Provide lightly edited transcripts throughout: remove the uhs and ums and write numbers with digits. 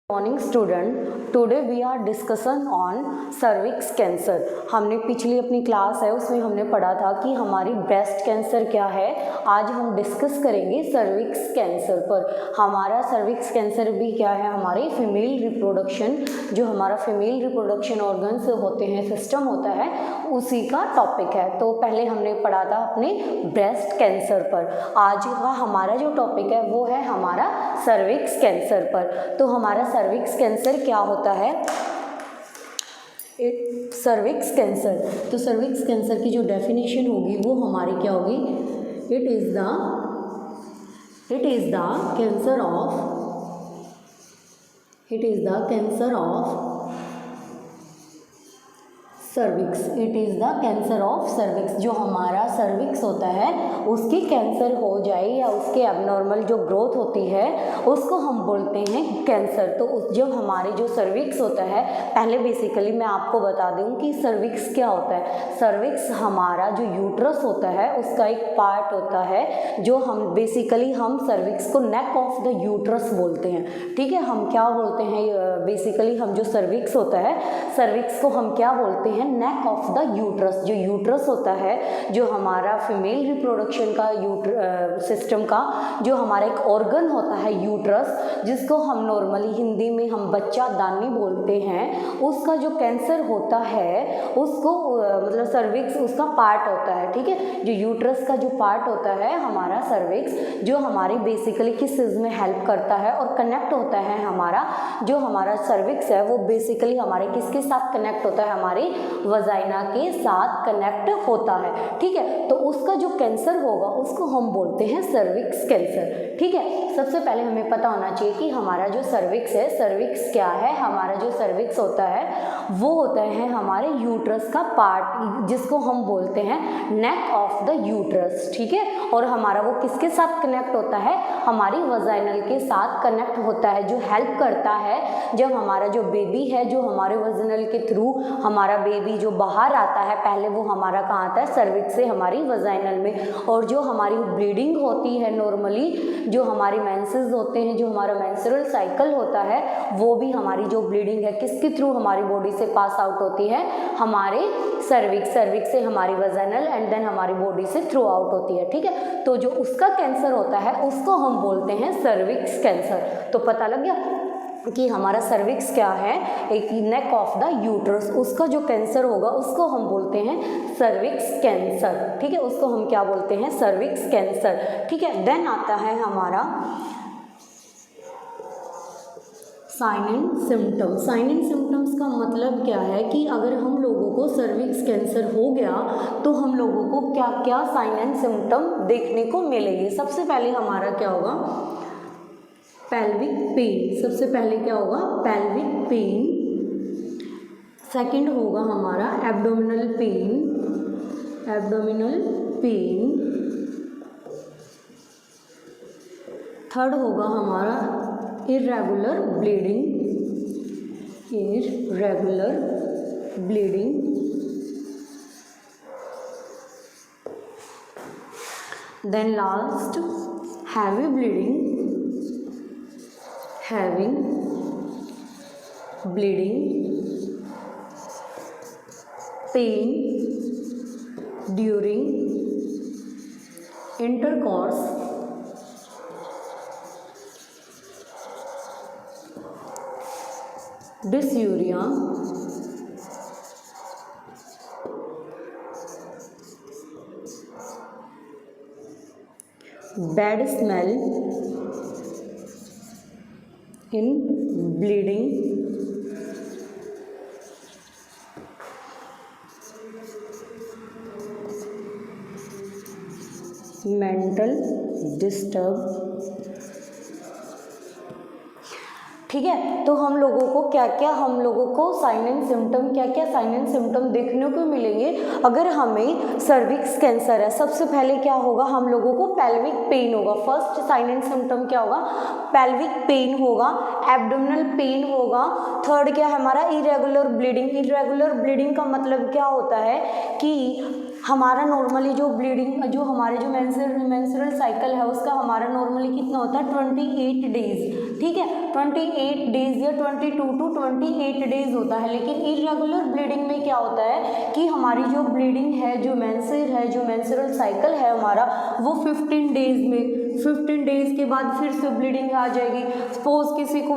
Morning student, today we are discussion on cervix cancer. हमने पिछली अपनी क्लास है उसमें हमने पढ़ा था कि हमारी ब्रेस्ट कैंसर क्या है। आज हम डिस्कस करेंगे सर्विक्स कैंसर पर। हमारा सर्विक्स कैंसर भी क्या है, हमारे फीमेल रिप्रोडक्शन, जो हमारा फीमेल रिप्रोडक्शन ऑर्गन्स होते हैं, सिस्टम होता है, उसी का टॉपिक है। तो पहले हमने पढ़ा था अपने ब्रेस्ट कैंसर पर। आज का हमारा जो टॉपिक है वो है हमारा सर्विक्स कैंसर पर। तो हमारा सर्विक्स कैंसर क्या होता है, सर्विक्स कैंसर। तो सर्विक्स कैंसर की जो डेफिनेशन होगी वो हमारी क्या होगी, it is the cancer of cervix. It is the cancer of cervix. जो हमारा सर्विक्स होता है उसकी कैंसर हो जाए या उसके एबनॉर्मल जो ग्रोथ होती है उसको हम बोलते हैं कैंसर। तो जब हमारे जो सर्विक्स होता है, पहले बेसिकली मैं आपको बता दूं कि सर्विक्स क्या होता है। सर्विक्स हमारा जो यूट्रस होता है उसका एक पार्ट होता है, जो हम बेसिकली हम सर्विक्स को नेक ऑफ द यूट्रस बोलते हैं। ठीक है, हम क्या बोलते हैं बेसिकली, हम जो सर्विक्स होता है, सर्विक्स को हम क्या बोलते हैं, नेक ऑफ द यूट्रस। जो यूट्रस होता है, जो हमारा फीमेल रिप्रोडक्शन का सिस्टम का जो हमारा एक ऑर्गन होता है यूट्रस, जिसको हम नॉर्मली हिंदी में हम बच्चादानी बोलते हैं, उसका जो कैंसर होता है उसको मतलब सर्विक्स उसका पार्ट होता है। ठीक है, जो यूट्रस का जो पार्ट होता है हमारा सर्विक्स, जो हमारी बेसिकली किस चीज़ में हेल्प करता है और कनेक्ट होता है, हमारा जो हमारा सर्विक्स है वो बेसिकली हमारे किसके साथ कनेक्ट होता है, हमारी वजाइना के साथ कनेक्ट होता है। ठीक है, तो उसका जो कैंसर होगा उसको हम बोलते हैं सर्विक्स कैंसर। ठीक है, सबसे पहले हमें पता होना चाहिए कि हमारा जो सर्विक्स है, सर्विक्स क्या है। हमारा जो सर्विक्स होता है वो होता है हमारे यूट्रस का पार्ट, जिसको हम बोलते हैं नेक ऑफ द यूट्रस। ठीक है, और हमारा वो किसके साथ कनेक्ट होता है, हमारी वजाइनल के साथ कनेक्ट होता है, जो हेल्प करता है जब हमारा जो बेबी है, जो हमारे वजाइनल के थ्रू हमारा बेबी जो बाहर आता है, पहले वो हमारा कहाँ आता है, सर्विक्स से हमारी वजाइनल में। और जो हमारी ब्लीडिंग होती है नॉर्मली, जो हमारी मेंसेस होते हैं, जो हमारा मेंस्ट्रुअल साइकिल होता है, वो भी हमारी जो ब्लीडिंग है किसके थ्रू हमारी बॉडी से पास आउट होती है, हमारे सर्विक्स से हमारी वजाइनल एंड देन हमारी बॉडी से थ्रू आउट होती है। ठीक है, तो जो उसका कैंसर होता है उसको हम बोलते हैं सर्विक्स कैंसर। तो पता लग गया कि हमारा सर्विक्स क्या है, एक नेक ऑफ द यूट्रस, उसका जो कैंसर होगा उसको हम बोलते हैं सर्विक्स कैंसर। ठीक है, उसको हम क्या बोलते हैं, सर्विक्स कैंसर। ठीक है, देन आता है हमारा sign and symptom. Sign and symptoms का मतलब क्या है कि अगर हम लोगों को सर्विक्स कैंसर हो गया तो हम लोगों को क्या क्या साइन एंड सिम्टम देखने को मिलेंगे। सबसे पहले हमारा क्या होगा, पेल्विक पेन। सबसे पहले क्या होगा, पेल्विक पेन। सेकंड होगा हमारा एब्डोमिनल पेन, थर्ड होगा हमारा irregular bleeding, then last heavy bleeding, pain during intercourse, dysuria, bad smell in bleeding, mental disturb. ठीक है, तो हम लोगों को क्या क्या साइन एंड सिम्टम देखने को मिलेंगे अगर हमें सर्विक्स कैंसर है। सबसे पहले क्या होगा, हम लोगों को पेल्विक पेन होगा। फर्स्ट साइन एंड सिम्टम क्या होगा, पेल्विक पेन होगा, एब्डोमिनल पेन होगा। थर्ड क्या है हमारा, इरेगुलर ब्लीडिंग का मतलब क्या होता है कि हमारा नॉर्मली जो ब्लीडिंग जो हमारे जो मेंस्ट्रुअल साइकिल है उसका हमारा नॉर्मली कितना होता है 28 डेज। ठीक है, 28 डेज या 22 टू 28 डेज होता है। लेकिन इरेगुलर ब्लीडिंग में क्या होता है कि हमारी जो ब्लीडिंग है, जो मेंसेर है, जो मेंस्ट्रुअल साइकिल है हमारा, वो 15 डेज में 15 डेज के बाद फिर से ब्लीडिंग आ जाएगी। सपोज किसी को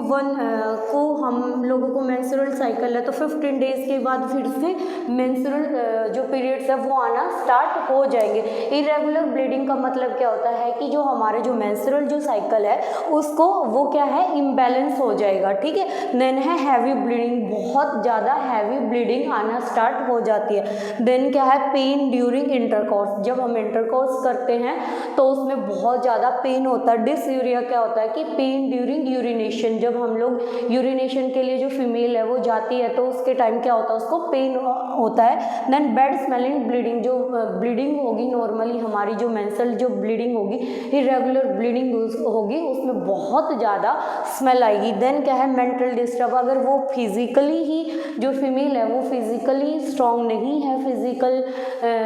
हम लोगों को मेंस्ट्रुअल साइकिल है तो 15 डेज के बाद फिर से मेंस्ट्रुअल जो पीरियड्स है वो आना स्टार्ट हो जाएंगे। इरेगुलर ब्लीडिंग का मतलब क्या होता है कि जो हमारे जो मेंस्ट्रुअल जो साइकिल है उसको वो क्या है, इम्बैलेंस हो जाएगा, ठीक है। देन है हैवी ब्लीडिंग, बहुत ज़्यादा हैवी ब्लीडिंग आना स्टार्ट हो जाती है। देन क्या है, पेन ड्यूरिंग इंटरकोर्स, जब हम इंटरकोर्स करते हैं तो उसमें बहुत ज़्यादा पेन होता है। डिसयूरिया क्या होता है कि पेन ड्यूरिंग यूरिनेशन, जब हम लोग यूरिनेशन के लिए जो फीमेल है वो जाती है तो उसके टाइम क्या होता है, उसको पेन होता है। देन बैड स्मेलिंग ब्लीडिंग, जो ब्लीडिंग होगी नॉर्मली हमारी जो मेंस्ट्रुअल जो ब्लीडिंग होगी, इरेगुलर ब्लीडिंग होगी, उसमें बहुत ज़्यादा स्मेल आएगी। देन क्या है, मेंटल डिस्टर्ब, अगर वो फिजिकली ही जो फीमेल है वो फिजिकली स्ट्रॉन्ग नहीं है, फिजिकल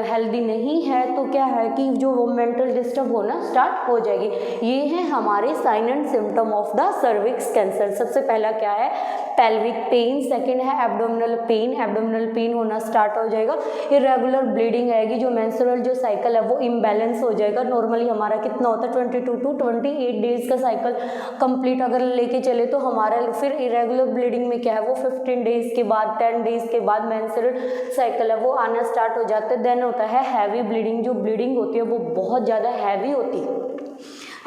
हेल्दी नहीं है, तो क्या है कि जो वो मेंटल डिस्टर्ब होना स्टार्ट हो जाएगी। ये है हमारे sign and symptom of the cervix cancer. सबसे पहला क्या है, पेल्विक पेन, सेकंड है एब्डोमिनल पेन, एब्डोमिनल पेन होना स्टार्ट हो जाएगा। इरेगुलर ब्लीडिंग आएगी, जो मेंस्ट्रुअल जो साइकिल है वो इम्बैलेंस हो जाएगा। नॉर्मली हमारा कितना होता है 22 टू 28 डेज का साइकिल कंप्लीट अगर लेके चले तो हमारा फिर इरेगुलर ब्लीडिंग में क्या है, वो 15 डेज के बाद 10 डेज के बाद मेंस्ट्रुअल साइकिल है वो आना स्टार्ट हो जाता है। देन होता है हैवी ब्लीडिंग, जो ब्लीडिंग होती है वो बहुत ज़्यादा हैवी होती है।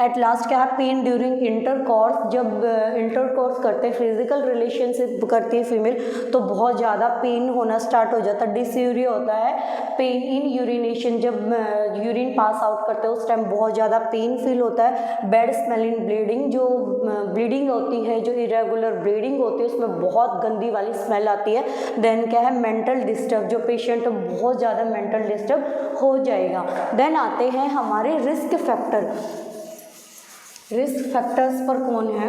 एट लास्ट क्या है, पेन ड्यूरिंग इंटरकोर्स, जब इंटरकोर्स करते हैं, फिजिकल रिलेशनशिप करती है फीमेल तो बहुत ज़्यादा पेन होना स्टार्ट हो जाता है। डिसयूरिया होता है, पेन इन यूरिनेशन, जब यूरिन पास आउट करते हैं उस टाइम बहुत ज़्यादा पेन फील होता है। बैड स्मेलिंग ब्लीडिंग, जो ब्लीडिंग होती है, जो इरेगुलर ब्लीडिंग होती है उसमें बहुत गंदी वाली स्मेल आती है। देन क्या है, मेंटल डिस्टर्ब, जो पेशेंट बहुत ज़्यादा मेंटल डिस्टर्ब हो जाएगा। देन आते हैं हमारे रिस्क फैक्टर। रिस्क फैक्टर्स पर कौन है,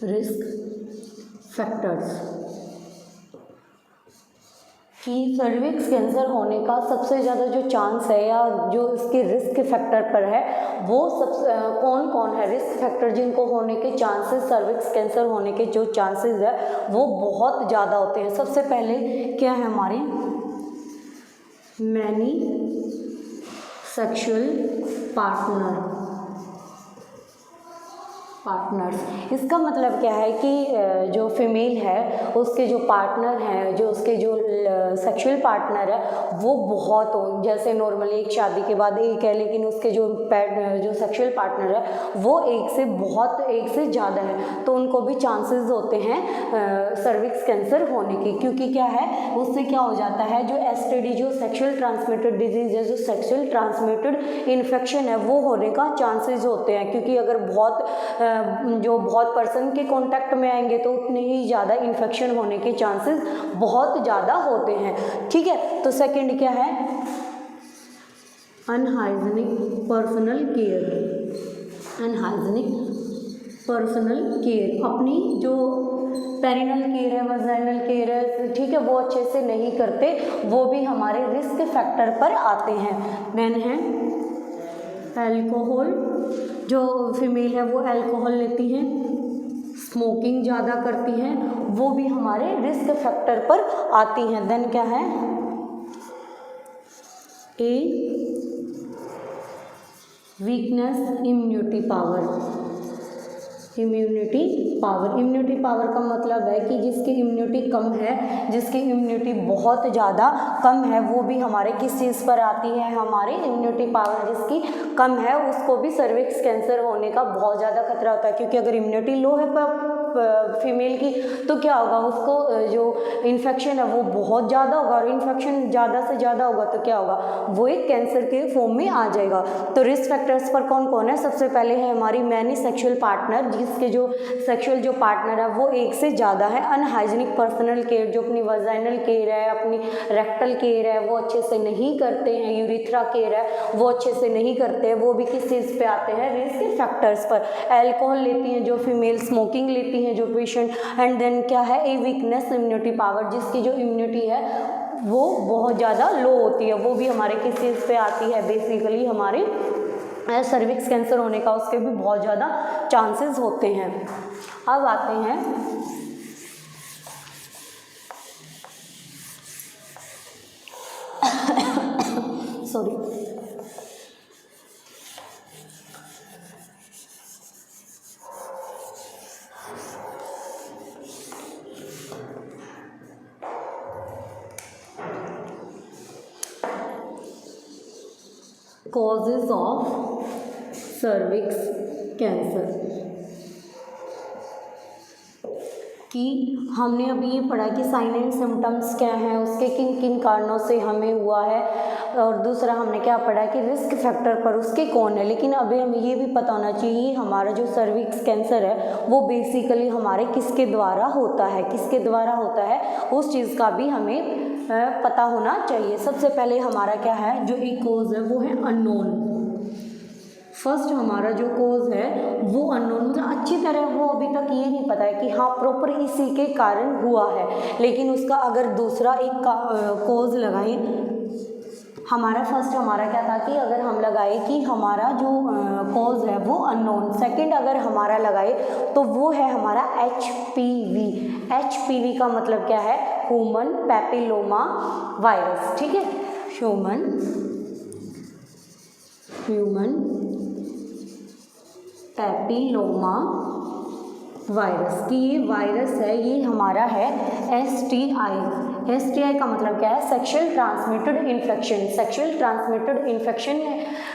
रिस्क फैक्टर्स कि सर्विक्स कैंसर होने का सबसे ज़्यादा जो चांस है या जो इसके रिस्क फैक्टर पर है वो कौन कौन है। रिस्क फैक्टर जिनको होने के चांसेस, सर्विक्स कैंसर होने के जो चांसेस है वो बहुत ज़्यादा होते हैं। सबसे पहले क्या है हमारे, मैनी सेक्सुअल पार्टनर्स। इसका मतलब क्या है कि जो फीमेल है उसके जो पार्टनर हैं, जो उसके जो सेक्सुअल पार्टनर है वो बहुत हो, जैसे नॉर्मली एक शादी के बाद एक है लेकिन उसके जो सेक्सुअल पार्टनर है वो एक से ज़्यादा है, तो उनको भी चांसेस होते हैं सर्विक्स कैंसर होने के। क्योंकि क्या है, उससे क्या हो जाता है, जो एसटीडी, जो सेक्सुअल ट्रांसमिटेड डिजीज है, जो सेक्सुअल ट्रांसमिटेड इन्फेक्शन है वो होने का चांसेस होते हैं। क्योंकि अगर बहुत पर्सन के कांटेक्ट में आएंगे तो उतने ही ज़्यादा इन्फेक्शन होने के चांसेस बहुत ज़्यादा होते हैं, ठीक है। तो सेकंड क्या है, unhygienic personal care. Unhygienic personal care, अपनी जो पेरिनल केयर है, वजाइनल केयर है, ठीक है, वो अच्छे से नहीं करते, वो भी हमारे रिस्क फैक्टर पर आते हैं। देन है अल्कोहल, जो फीमेल है वो अल्कोहल लेती हैं, स्मोकिंग ज़्यादा करती हैं, वो भी हमारे रिस्क फैक्टर पर आती हैं। देन क्या है, a weakness immunity power. Immunity power का मतलब है कि जिसकी इम्यूनिटी कम है, जिसकी इम्यूनिटी बहुत ज़्यादा कम है, वो भी हमारे किस चीज़ पर आती है, हमारी इम्यूनिटी पावर जिसकी कम है उसको भी सर्विक्स कैंसर होने का बहुत ज़्यादा खतरा होता है। क्योंकि अगर इम्यूनिटी लो है फीमेल की, तो क्या होगा, उसको जो इन्फेक्शन है वो बहुत ज़्यादा होगा, और इन्फेक्शन ज़्यादा से ज़्यादा होगा तो क्या होगा, वो एक कैंसर के फॉर्म में आ जाएगा। तो रिस्क फैक्टर्स पर कौन कौन है, सबसे पहले है हमारी मैनी सेक्शुअल पार्टनर, जिसके जो सेक्शुअल जो पार्टनर है वो एक से ज़्यादा है। अनहाइजीनिक पर्सनल केयर, जो अपनी वजाइनल केयर है, अपनी रेक्टल केयर है वो अच्छे से नहीं करते हैं, यूरिथ्रा केयर है वो अच्छे से नहीं करते हैं, वो भी किस चीज़ पे आते हैं, रिस्क फैक्टर्स पर। अल्कोहल लेती हैं जो फीमेल, स्मोकिंग लेती हैं जो पेशेंट, एंड देन क्या है, ए वीकनेस इम्यूनिटी पावर, जिसकी जो इम्यूनिटी है वो बहुत ज़्यादा लो होती है, वो भी हमारे किस चीज़ पे आती है, बेसिकली हमारे सर्विक्स कैंसर होने का उसके भी बहुत ज़्यादा चांसेस होते हैं। अब आते हैं sorry causes of cervix cancer, कि हमने अभी ये पढ़ा कि साइन एंड सिम्टम्स क्या हैं, उसके किन किन कारणों से हमें हुआ है, और दूसरा हमने क्या पढ़ा कि रिस्क फैक्टर पर उसके कौन है। लेकिन अभी हमें ये भी पता होना चाहिए हमारा जो सर्विक्स कैंसर है वो बेसिकली हमारे किसके द्वारा होता है, किसके द्वारा होता है, उस चीज़ का भी हमें पता होना चाहिए। सबसे पहले हमारा क्या है, जो एक कोज है वो है अननोन। फर्स्ट हमारा जो कोज है वो अननोन, मतलब अच्छी तरह वो अभी तक ये नहीं पता है कि हाँ प्रॉपर इसी के कारण हुआ है। लेकिन उसका अगर दूसरा एक कोज लगाएं, हमारा फर्स्ट हमारा क्या था कि अगर हम लगाए कि हमारा जो कोज है वो अननोन, सेकंड अगर हमारा लगाए तो वो है हमारा HPV। HPV का मतलब क्या है, ह्यूमन पैपिलोमा वायरस, ठीक है, ह्यूमन पैपिलोमा वायरस, की ये वायरस है, ये हमारा है STI का मतलब क्या है, sexual transmitted infection. Sexual transmitted infection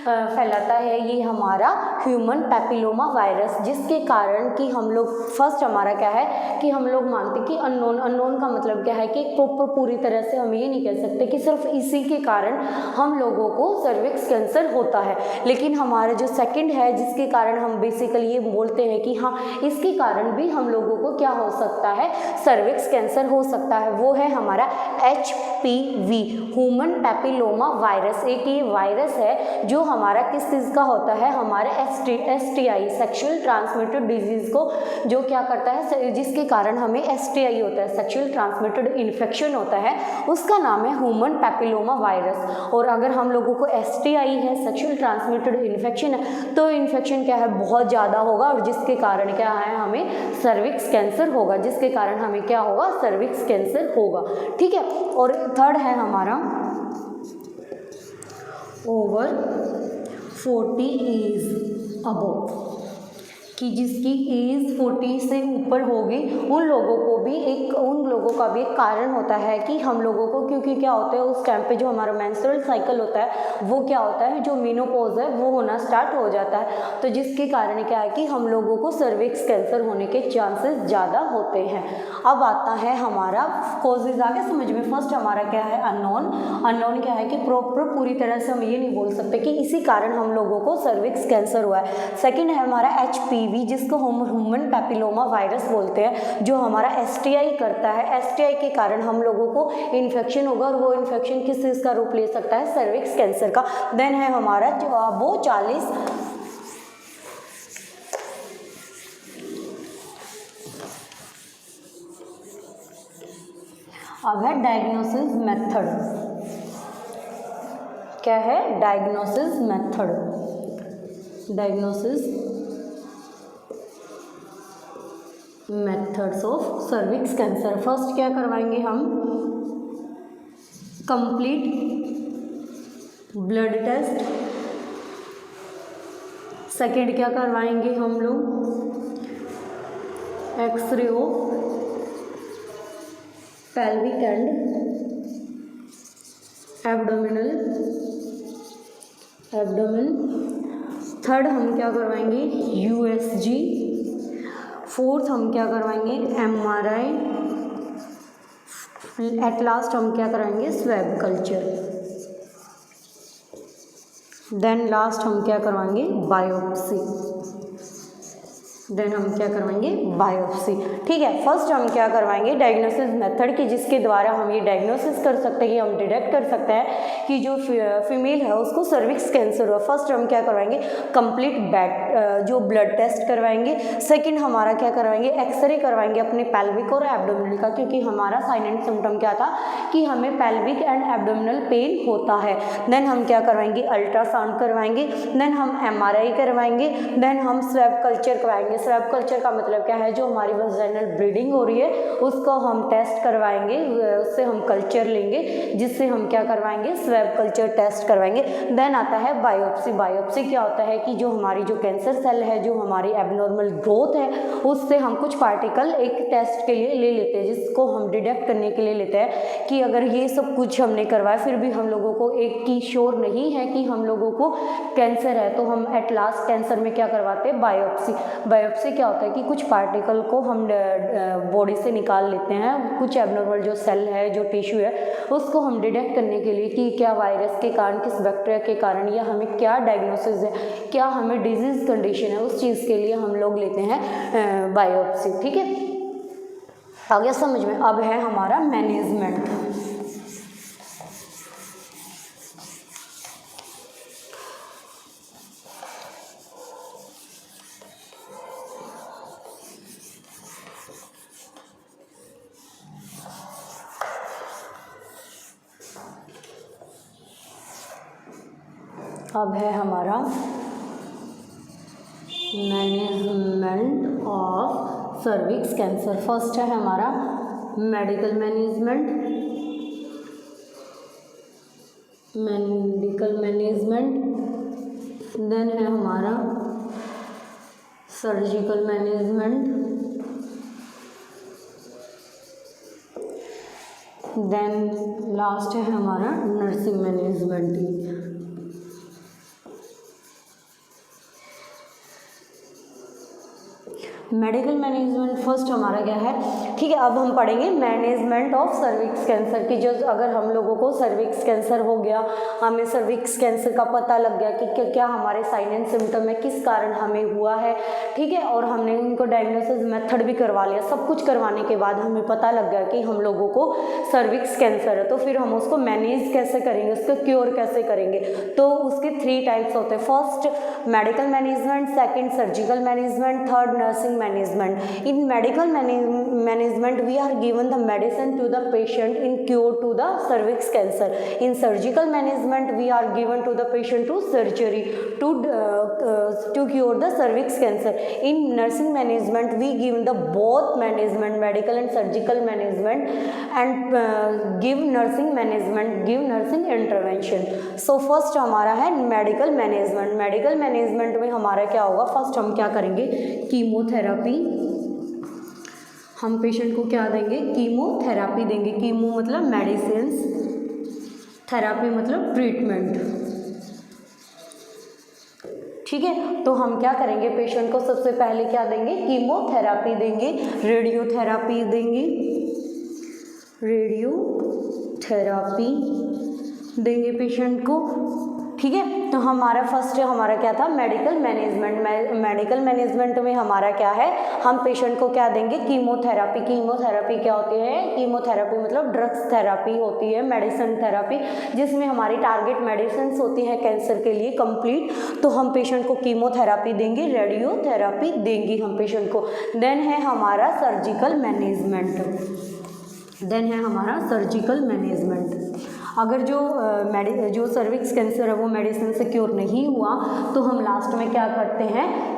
फैलाता है ये हमारा ह्यूमन पैपिलोमा वायरस, जिसके कारण कि हम लोग फर्स्ट हमारा क्या है कि हम लोग मानते कि अननोन का मतलब क्या है कि प्रॉपर पूरी तरह से हम ये नहीं कह सकते कि सिर्फ इसी के कारण हम लोगों को सर्विक्स कैंसर होता है। लेकिन हमारा जो सेकंड है जिसके कारण हम बेसिकली ये बोलते हैं कि हाँ इसके कारण भी हम लोगों को क्या हो सकता है, सर्विक्स कैंसर हो सकता है, वो है हमारा HPV, ह्यूमन पैपिलोमा वायरस। एक ये वायरस है जो हमारा किस चीज़ का होता है, हमारे STI सेक्सुअल ट्रांसमिटेड डिजीज़ को जो क्या करता है, जिसके कारण हमें STI होता है, सेक्सुअल ट्रांसमिटेड इन्फेक्शन होता है, उसका नाम है ह्यूमन पैपिलोमा वायरस। और अगर हम लोगों को STI है, सेक्सुअल ट्रांसमिटेड इन्फेक्शन है, तो इन्फेक्शन क्या है बहुत ज़्यादा होगा, और जिसके कारण क्या है हमें सर्विक्स कैंसर होगा, जिसके कारण हमें क्या होगा, सर्विक्स कैंसर होगा, ठीक है। और थर्ड है हमारा ओवर 40 एज अबव, कि जिसकी एज 40 से ऊपर होगी उन लोगों का भी एक कारण होता है कि हम लोगों को, क्योंकि क्या होता है उस टाइम पे जो हमारा मेंस्ट्रुअल साइकिल होता है वो क्या होता है, जो मेनोपॉज है वो होना स्टार्ट हो जाता है, तो जिसके कारण क्या है कि हम लोगों को सर्विक्स कैंसर होने के चांसेस ज़्यादा होते हैं। अब आता है हमारा कॉजेज, आगे समझ में। फर्स्ट हमारा क्या है, अननोन क्या है कि प्रॉपर पूरी तरह से हम ये नहीं बोल सकते कि इसी कारण हम लोगों को सर्विक्स कैंसर हुआ है। सेकेंड है हमारा HPV, जिसको हम ह्यूमन पैपिलोमा वायरस बोलते हैं, जो हमारा STI करता है। STI के कारण हम लोगों को इन्फेक्शन होगा, और वो इन्फेक्शन किस चीज़ का रूप ले सकता है, सर्विक्स कैंसर का। देन है हमारा वो 40 अब है डायग्नोसिस मेथड। क्या है, diagnosis method, diagnosis methods of cervix cancer. First क्या करवाएंगे हम, कंप्लीट ब्लड टेस्ट। सेकेंड क्या करवाएंगे हम लोग, x ray of pelvic and abdomen. Third हम क्या करवाएंगे, USG। फोर्थ हम क्या करवाएंगे MRI, एट लास्ट हम क्या कराएंगे स्वैब कल्चर, देन लास्ट हम क्या करवाएंगे बायोप्सी, देन हम क्या करवाएंगे बायोप्सी। ठीक है, फर्स्ट हम क्या करवाएंगे डायग्नोसिस मेथड की, जिसके द्वारा हम ये डायग्नोसिस कर सकते हैं कि हम डिटेक्ट कर सकते हैं कि जो फीमेल है उसको सर्विक्स कैंसर हुआ। फर्स्ट हम क्या करवाएंगे कंप्लीट जो ब्लड टेस्ट करवाएंगे। सेकंड हमारा क्या करवाएंगे एक्सरे करवाएंगे अपने पेल्विक और एब्डोमिनल का, क्योंकि हमारा साइन एंड सिम्टम क्या था कि हमें पेल्विक एंड एब्डोमिनल पेन होता है। देन हम क्या करवाएंगे अल्ट्रासाउंड करवाएंगे, देन हम MRI करवाएंगे, देन हम स्वैब कल्चर करवाएंगे। स्वैब कल्चर का मतलब क्या है, जो हमारी वजाइनल ब्लीडिंग हो रही है उसको हम टेस्ट करवाएंगे, उससे हम कल्चर लेंगे, जिससे हम क्या करवाएंगे स्वैब कल्चर टेस्ट करवाएंगे। देन आता है बायोप्सी। बायोप्सी क्या होता है कि जो हमारी जो कैंसर सेल है, जो हमारी एबनॉर्मल ग्रोथ है, उससे हम कुछ पार्टिकल एक टेस्ट के लिए ले लेते हैं, जिसको हम डिटेक्ट करने के लिए लेते हैं कि अगर ये सब कुछ हमने करवाया फिर भी हम लोगों को एक की श्योर नहीं है कि हम लोगों को कैंसर है, तो हम एट लास्ट कैंसर में क्या करवाते हैं बायोप्सी। बायोप्सी क्या होता है कि कुछ पार्टिकल को हम बॉडी से निकाल लेते हैं, कुछ एबनॉर्मल जो सेल है, जो टिश्यू है, उसको हम डिटेक्ट करने के लिए कि क्या वायरस के कारण, किस बैक्टीरिया के कारण, या हमें क्या डायग्नोसिस है, क्या हमें डिजीज कंडीशन है, उस चीज़ के लिए हम लोग लेते हैं बायोप्सी। ठीक है, आ गया समझ में। अब है हमारा मैनेजमेंट। अब है हमारा management of cervix cancer. First है हमारा मेडिकल मैनेजमेंट, देन है हमारा सर्जिकल मैनेजमेंट, देन लास्ट है हमारा nursing management. Medical management first हमारा क्या है, ठीक है। अब हम पढ़ेंगे मैनेजमेंट ऑफ सर्विक्स कैंसर की। जो अगर हम लोगों को सर्विक्स कैंसर हो गया, हमें सर्विक्स कैंसर का पता लग गया कि क्या क्या हमारे साइन एंड सिम्टम है, किस कारण हमें हुआ है, ठीक है, और हमने उनको डायग्नोसिस मेथड भी करवा लिया। सब कुछ करवाने के बाद हमें पता लग गया कि हम लोगों को सर्विक्स कैंसर है, तो फिर हम उसको मैनेज कैसे करेंगे, उसको क्योर कैसे करेंगे। तो उसके 3 टाइप्स होते हैं। First medical management, second surgical management, third nursing management. In medical management we are given the medicine to the patient in cure to the cervix cancer. In surgical management we are given to the patient to surgery to cure the cervix cancer. In nursing management we give the both management, medical and surgical management, and give nursing intervention. So first हमारा है medical management. Medical management में हमारा क्या होगा, first हम क्या करेंगे chemotherapy. हम पेशेंट को क्या देंगे, कीमोथेरेपी देंगे। कीमो मतलब मेडिसिन्स, थेरेपी मतलब ट्रीटमेंट, ठीक है। तो हम क्या करेंगे, पेशेंट को सबसे पहले क्या देंगे, कीमोथेरेपी देंगे, रेडियोथेरेपी देंगे, रेडियोथेरेपी देंगे पेशेंट को, ठीक है। तो हमारा फर्स्ट हमारा क्या था, मेडिकल मैनेजमेंट। मेडिकल मैनेजमेंट में हमारा क्या है, हम पेशेंट को क्या देंगे, कीमोथेरेपी। कीमोथेरेपी क्या होती है, कीमोथेरेपी मतलब ड्रग्स थेरेपी होती है, मेडिसिन थेरेपी, जिसमें हमारी टारगेट मेडिसिन होती है कैंसर के लिए कंप्लीट। तो हम पेशेंट को कीमोथेरेपी देंगे, रेडियोथेरेपी देंगे हम पेशेंट को। देन है हमारा सर्जिकल मैनेजमेंट। अगर जो सर्विक्स कैंसर है वो मेडिसिन से क्योर नहीं हुआ, तो हम लास्ट में क्या करते हैं,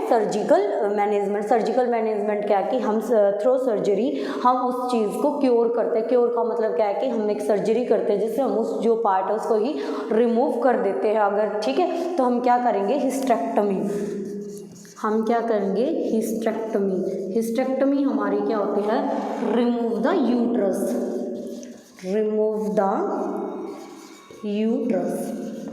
सर्जिकल मैनेजमेंट। सर्जिकल मैनेजमेंट क्या है कि हम थ्रू सर्जरी हम उस चीज़ को क्योर करते हैं। क्योर का मतलब क्या है कि हम एक सर्जरी करते हैं जिससे हम उस जो पार्ट है उसको ही रिमूव कर देते हैं अगर, ठीक है। तो हम क्या करेंगे, हिस्टेक्टमी हमारी क्या होती है, रिमूव द यूट्रस।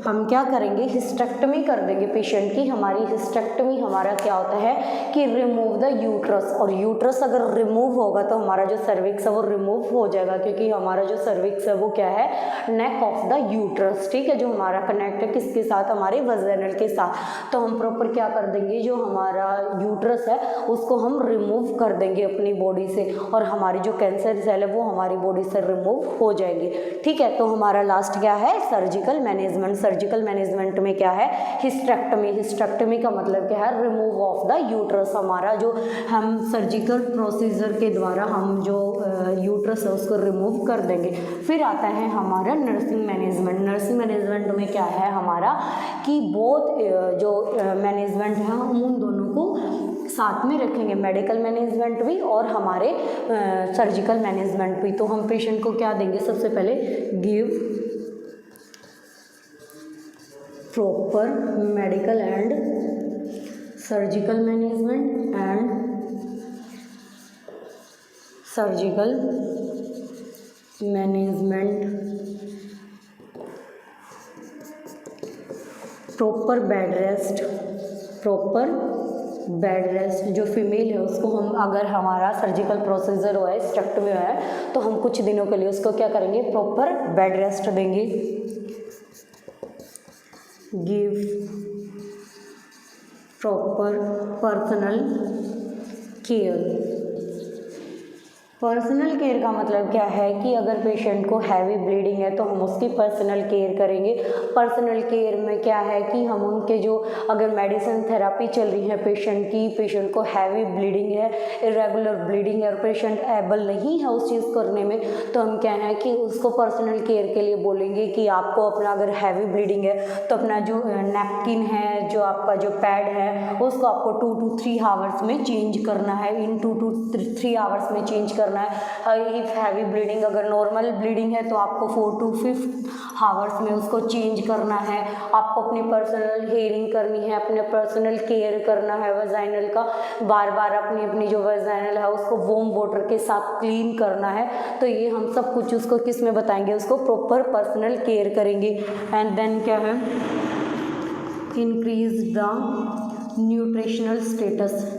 हम क्या करेंगे, हिस्टेक्टमी कर देंगे पेशेंट की। हमारी हिस्टेक्टमी हमारा क्या होता है कि रिमूव द यूट्रस, और यूट्रस अगर रिमूव होगा तो हमारा जो सर्विक्स है वो रिमूव हो जाएगा, क्योंकि हमारा जो सर्विक्स है वो क्या है, नेक ऑफ द यूट्रस, ठीक है, जो हमारा कनेक्ट है किसके साथ, हमारे वजाइनल के साथ। तो हम प्रॉपर क्या कर देंगे, जो हमारा यूट्रस है उसको हम रिमूव कर देंगे अपनी बॉडी से, और हमारी जो कैंसर सेल है वो हमारी बॉडी से रिमूव हो जाएंगे, ठीक है। तो हमारा लास्ट क्या है, सर्जिकल मैनेजमेंट। सर्जिकल मैनेजमेंट में क्या है, हिस्टेक्टमी। हिस्टेक्टमी का मतलब क्या है, रिमूव ऑफ द यूट्रस। हमारा जो हम सर्जिकल प्रोसीजर के द्वारा हम जो यूट्रस है उसको रिमूव कर देंगे। फिर आता है हमारा नर्सिंग मैनेजमेंट। नर्सिंग मैनेजमेंट में क्या है हमारा कि बहुत जो मैनेजमेंट है हम उन दोनों को साथ में रखेंगे, मेडिकल मैनेजमेंट भी और हमारे सर्जिकल मैनेजमेंट भी। तो हम पेशेंट को क्या देंगे, सबसे पहले give proper medical and surgical management and surgical management, proper bed rest. Proper bed rest, जो फीमेल है उसको हम, अगर हमारा सर्जिकल प्रोसीजर हुआ है, हिस्टेक्टमी हुआ है, तो हम कुछ दिनों के लिए उसको क्या करेंगे, प्रॉपर बेड रेस्ट देंगे। Give proper personal care. Personal care का मतलब क्या है कि अगर पेशेंट को हैवी ब्लीडिंग है तो हम उसकी पर्सनल केयर करेंगे। पर्सनल केयर में क्या है कि हम उनके जो, अगर मेडिसिन थेरेपी चल रही है पेशेंट की, पेशेंट को हैवी ब्लीडिंग है, इरेगुलर ब्लीडिंग है और पेशेंट एबल नहीं है उस चीज़ करने में, तो हम क्या है कि उसको पर्सनल केयर के लिए बोलेंगे कि आपको अपना, अगर हैवी ब्लीडिंग है तो अपना जो नैपकिन है, जो आपका जो पैड है, उसको आपको 2 to 3 आवर्स में चेंज करना है। इन 2 to 3 आवर्स में चेंज करना है। इफ हैवी ब्लीडिंग, अगर नॉर्मल ब्लीडिंग है तो आपको 4 to 5 आवर्स में उसको चेंज करना है। आपको अपनी पर्सनल हेयरिंग करनी है, अपने पर्सनल केयर करना है वजाइनल का, बार बार अपनी जो वजाइनल है उसको वार्म वाटर के साथ क्लीन करना है। तो ये हम सब कुछ उसको किस में बताएंगे, उसको प्रॉपर पर्सनल केयर करेंगे। एंड देन क्या है, increase the nutritional status.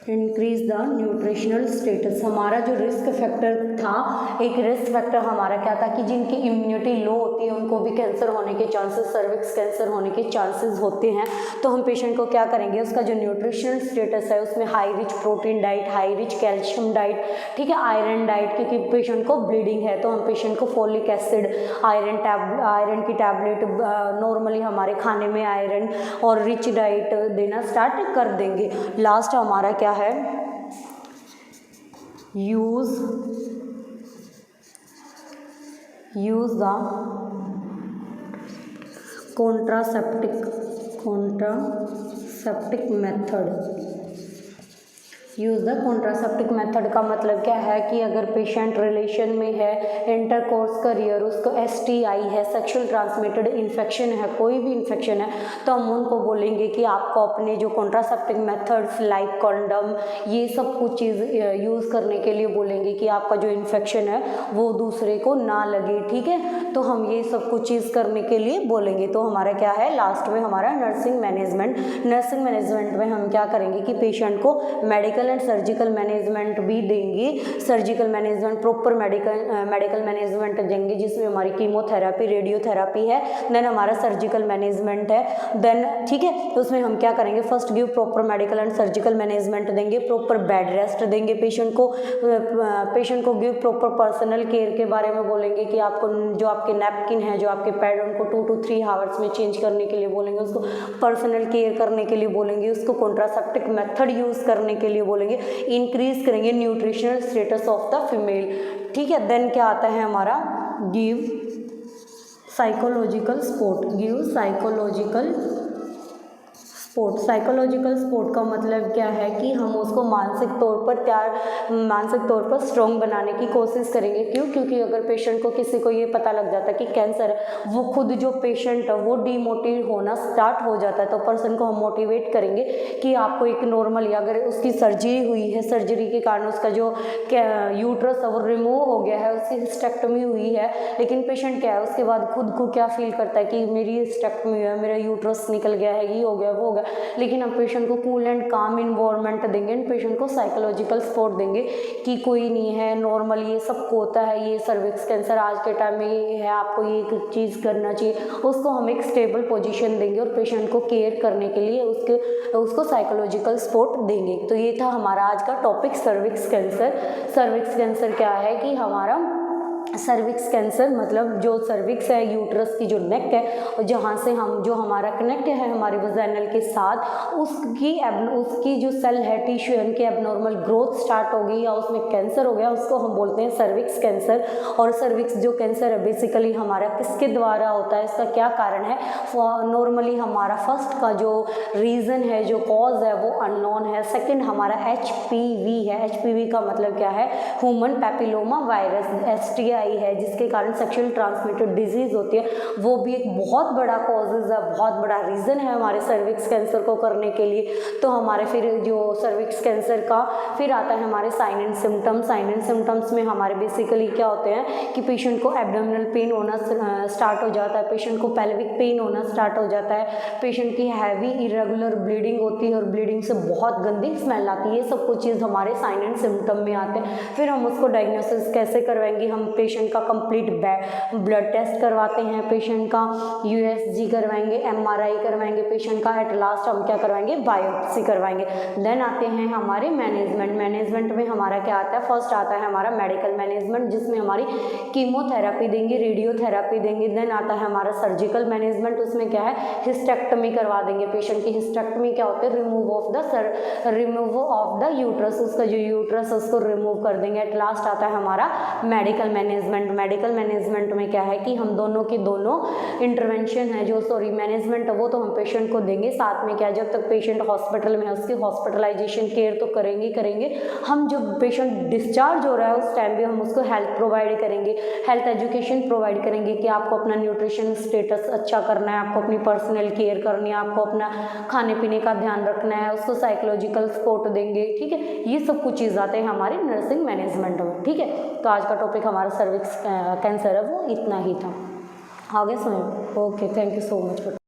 Increase the nutritional status. हमारा जो रिस्क फैक्टर था, एक रिस्क फैक्टर हमारा क्या था कि जिनकी इम्यूनिटी लो होती है उनको भी कैंसर होने के चांसेस, सर्विक्स कैंसर होने के चांसेस होते हैं। तो हम पेशेंट को क्या करेंगे, उसका जो न्यूट्रिशनल स्टेटस है उसमें high rich protein diet, high rich calcium diet, ठीक है, आयरन डाइट, क्योंकि पेशेंट को ब्लीडिंग है तो हम पेशेंट को फोलिक एसिड, आयरन की टैबलेट, नॉर्मली हमारे खाने में आयरन और रिच डाइट देना स्टार्ट कर देंगे। लास्ट हमारा क्या है, use the contraceptive method. Use the contraceptive method का मतलब क्या है कि अगर पेशेंट रिलेशन में है, इंटरकोर्स का रियर, उसको STI है, सेक्सुअल ट्रांसमिटेड इन्फेक्शन है, कोई भी इन्फेक्शन है, तो हम उनको बोलेंगे कि आपको अपने जो कॉन्ट्रासेप्टिक मेथड्स लाइक कंडम, ये सब कुछ चीज़ यूज़ करने के लिए बोलेंगे कि आपका जो इन्फेक्शन है वो दूसरे को ना लगे, ठीक है। तो हम ये सब कुछ चीज़ करने के लिए बोलेंगे। तो हमारा क्या है, लास्ट में हमारा नर्सिंग मैनेजमेंट। नर्सिंग मैनेजमेंट में हम क्या करेंगे कि पेशेंट को मेडिकल एंड सर्जिकल मैनेजमेंट भी देंगे। Surgical management, proper medical management देंगे जिसमें हमारी कीमोथेरेपी, रेडियोथेरेपी है। देन हमारा सर्जिकल मैनेजमेंट है, देन ठीक है। तो उसमें हम क्या करेंगे, first give proper medical and surgical management देंगे, प्रॉपर बेड रेस्ट देंगे पेशेंट को गिव प्रॉपर पर्सनल केयर के बारे में बोलेंगे कि आपको जो आपके नैपकिन है, जो आपके पैड, उनको 2 to 3 आवर्स में चेंज करने के लिए बोलेंगे, उसको पर्सनल केयर करने के लिए बोलेंगे, उसको कॉन्ट्रासेप्टिक मेथड यूज़ करने के लिए बोलेंगे, इंक्रीज करेंगे nutritional status of the female, ठीक है। देन क्या आता है हमारा, give psychological support. Give psychological support, psychological support का मतलब क्या है कि हम उसको मानसिक तौर पर स्ट्रॉन्ग बनाने की कोशिश करेंगे। क्यों? क्योंकि अगर पेशेंट को किसी को ये पता लग जाता है कि कैंसर है, वो खुद जो पेशेंट है वो डीमोटिव होना स्टार्ट हो जाता है, तो पर्सन को हम मोटिवेट करेंगे कि आपको एक नॉर्मल, अगर उसकी सर्जरी हुई है, सर्जरी के कारण उसका जो यूट्रस है वो रिमूव हो गया है, उसकी हिस्टेक्टमी हुई है, लेकिन पेशेंट क्या है उसके बाद खुद को क्या फील करता है कि मेरी हिस्टेक्टमी है, मेरा यूट्रस निकल गया है, ये हो गया वो हो गया, लेकिन हम पेशेंट को कूल एंड काम इन्वायरमेंट देंगे, पेशेंट को साइकोलॉजिकल सपोर्ट देंगे कि कोई नहीं है, नॉर्मल, ये सबको होता है, ये सर्विक्स कैंसर आज के टाइम में ये है, आपको ये चीज़ करना चाहिए। उसको हम एक स्टेबल पोजीशन देंगे और पेशेंट को केयर करने के लिए उसको साइकोलॉजिकल सपोर्ट देंगे। तो ये था हमारा आज का topic cervix cancer. Cervix cancer क्या है कि हमारा सर्विक्स कैंसर मतलब जो सर्विक्स है, यूट्रस की जो नेक है, जहाँ से हम जो हमारा कनेक्ट है हमारे वजाइनल के साथ, उसकी जो सेल है, टिश्यू है, उनकी एबनॉर्मल ग्रोथ स्टार्ट हो गई या उसमें कैंसर हो गया, उसको हम बोलते हैं सर्विक्स कैंसर। और सर्विक्स जो कैंसर है बेसिकली हमारा किसके द्वारा होता है, इसका क्या कारण है? नॉर्मली हमारा फर्स्ट का जो रीज़न है, जो कॉज है वो अननोन है। सेकेंड हमारा HPV है। HPV का मतलब क्या है? ह्यूमन पैपिलोमा वायरस, STI है, जिसके कारण सेक्सुअल ट्रांसमिटेड डिजीज़ होती है, वो भी एक बहुत बड़ा कॉजेज़ है, बहुत बड़ा रीज़न है हमारे सर्विक्स कैंसर को करने के लिए। तो हमारे फिर जो सर्विक्स कैंसर का फिर आता है हमारे sign and symptoms. Sign and symptoms में हमारे बेसिकली क्या होते हैं कि पेशेंट को एब्डोमिनल पेन होना स्टार्ट हो जाता है, पेशेंट को पेल्विक पेन होना स्टार्ट हो जाता है, पेशेंट की हैवी इरेगुलर ब्लीडिंग होती है और ब्लीडिंग से बहुत गंदी स्मेल आती है। ये सब कुछ चीज़ हमारे साइन एंड सिम्टम में आते हैं। फिर हम उसको डायग्नोसिस कैसे करवाएंगे? हम पेशेंट का कंप्लीट ब्लड टेस्ट करवाते हैं, पेशेंट का USG करवाएंगे, MRI करवाएंगे पेशेंट का, एट लास्ट हम क्या करवाएंगे? बायोप्सी करवाएंगे। देन आते हैं हमारे मैनेजमेंट में हमारा क्या आता है? फर्स्ट आता है हमारा मेडिकल मैनेजमेंट, जिसमें हमारी कीमोथेरेपी देंगे, रेडियोथेरेपी देंगे। देन आता है हमारा सर्जिकल मैनेजमेंट, उसमें क्या है? हिस्टेक्टमी करवा देंगे पेशेंट की। हिस्टेक्टमी क्या होता है? रिमूव ऑफ द यूट्रस, उसका जो यूट्रस है उसको रिमूव कर देंगे। एट लास्ट आता है हमारा मेडिकल मैनेजमेंट में क्या है कि हम दोनों इंटरवेंशन है, मैनेजमेंट है, वो तो हम पेशेंट को देंगे। साथ में क्या, जब तक पेशेंट हॉस्पिटल में है उसकी हॉस्पिटलाइजेशन केयर तो करेंगे। हम जब पेशेंट डिस्चार्ज हो रहा है उस टाइम भी हम उसको हेल्थ प्रोवाइड करेंगे, हेल्थ एजुकेशन प्रोवाइड करेंगे कि आपको अपना न्यूट्रिशन स्टेटस अच्छा करना है, आपको अपनी पर्सनल केयर करनी है, आपको अपना खाने पीने का ध्यान रखना है, उसको साइकोलॉजिकल सपोर्ट देंगे। ठीक है, ये सब कुछ चीज़ आते हैं हमारे नर्सिंग मैनेजमेंट में। ठीक है, तो आज का टॉपिक हमारा सर्विक्स कैंसर है वो इतना ही था। आगे सुनो। Okay, thank you so much.